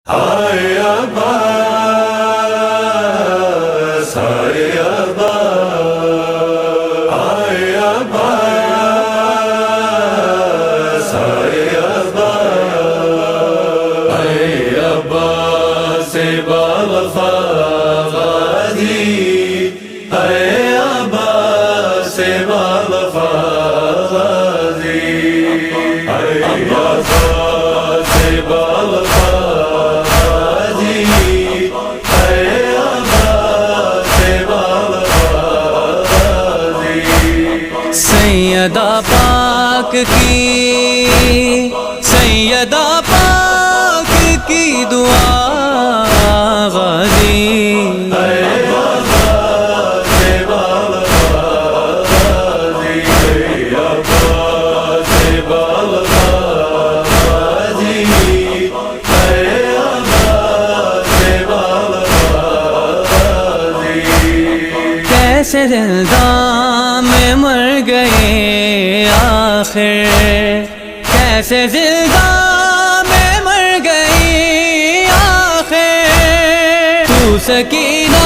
ہائے عباس ہائے عباس ہائے عباس ہائے عباس ہائے عباس باوفا غازی ہائے عباس باوفا غازی ہائے عباس باوفا سیدہ پاک کی دعا غازی کیسے زندہ میں مر گئے آخر، کیسے زندہ میں مر گئی آخر، تو سکینہ